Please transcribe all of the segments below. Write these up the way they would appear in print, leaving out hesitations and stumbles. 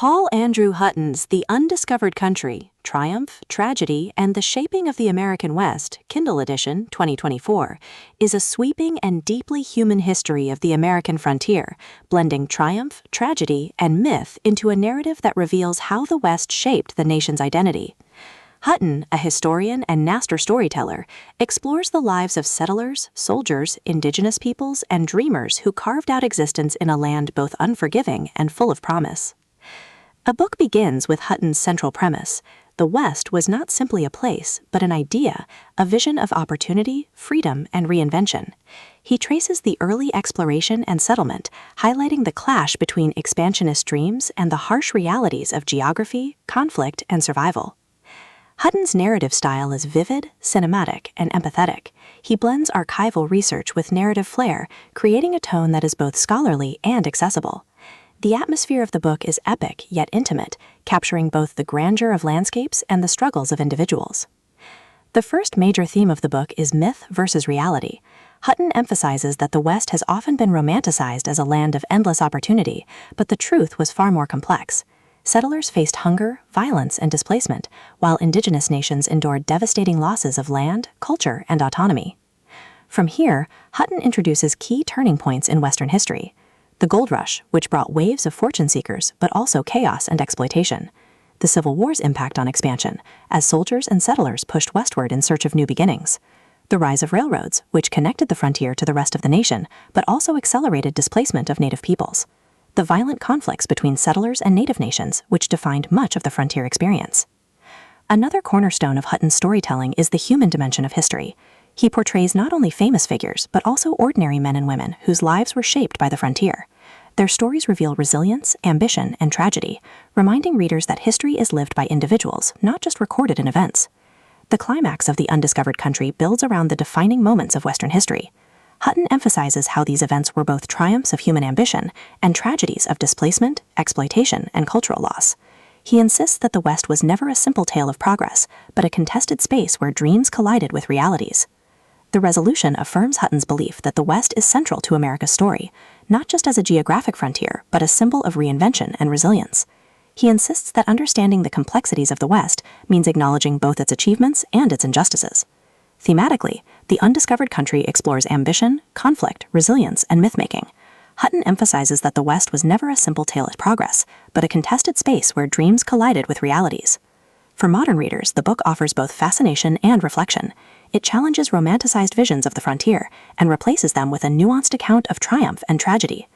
Paul Andrew Hutton's The Undiscovered Country, Triumph, Tragedy, and the Shaping of the American West, Kindle edition, 2024, is a sweeping and deeply human history of the American frontier, blending triumph, tragedy, and myth into a narrative that reveals how the West shaped the nation's identity. Hutton, a historian and master storyteller, explores the lives of settlers, soldiers, indigenous peoples, and dreamers who carved out existence in a land both unforgiving and full of promise. A book begins with Hutton's central premise. The West was not simply a place, but an idea, a vision of opportunity, freedom, and reinvention. He traces the early exploration and settlement, highlighting the clash between expansionist dreams and the harsh realities of geography, conflict, and survival. Hutton's narrative style is vivid, cinematic, and empathetic. He blends archival research with narrative flair, creating a tone that is both scholarly and accessible. The atmosphere of the book is epic yet intimate, capturing both the grandeur of landscapes and the struggles of individuals. The first major theme of the book is myth versus reality. Hutton emphasizes that the West has often been romanticized as a land of endless opportunity, but the truth was far more complex. Settlers faced hunger, violence, and displacement, while indigenous nations endured devastating losses of land, culture, and autonomy. From here, Hutton introduces key turning points in Western history. The Gold Rush, which brought waves of fortune seekers, but also chaos and exploitation. The Civil War's impact on expansion, as soldiers and settlers pushed westward in search of new beginnings. The rise of railroads, which connected the frontier to the rest of the nation, but also accelerated displacement of native peoples. The violent conflicts between settlers and native nations, which defined much of the frontier experience. Another cornerstone of Hutton's storytelling is the human dimension of history. He portrays not only famous figures, but also ordinary men and women whose lives were shaped by the frontier. Their stories reveal resilience, ambition, and tragedy, reminding readers that history is lived by individuals, not just recorded in events. The climax of The Undiscovered Country builds around the defining moments of Western history. Hutton emphasizes how these events were both triumphs of human ambition and tragedies of displacement, exploitation, and cultural loss. He insists that the West was never a simple tale of progress, but a contested space where dreams collided with realities. The resolution affirms Hutton's belief that the West is central to America's story, not just as a geographic frontier, but a symbol of reinvention and resilience. He insists that understanding the complexities of the West means acknowledging both its achievements and its injustices. Thematically, The Undiscovered Country explores ambition, conflict, resilience, and myth-making. Hutton emphasizes that the West was never a simple tale of progress, but a contested space where dreams collided with realities. For modern readers, the book offers both fascination and reflection. It challenges romanticized visions of the frontier and replaces them with a nuanced account of triumph and tragedy.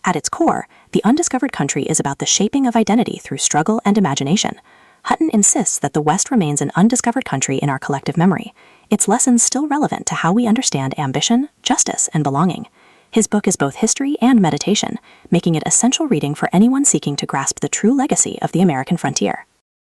At its core, The Undiscovered Country is about the shaping of identity through struggle and imagination. Hutton insists that the West remains an undiscovered country in our collective memory, its lessons still relevant to how we understand ambition, justice, and belonging. His book is both history and meditation, making it essential reading for anyone seeking to grasp the true legacy of the American frontier.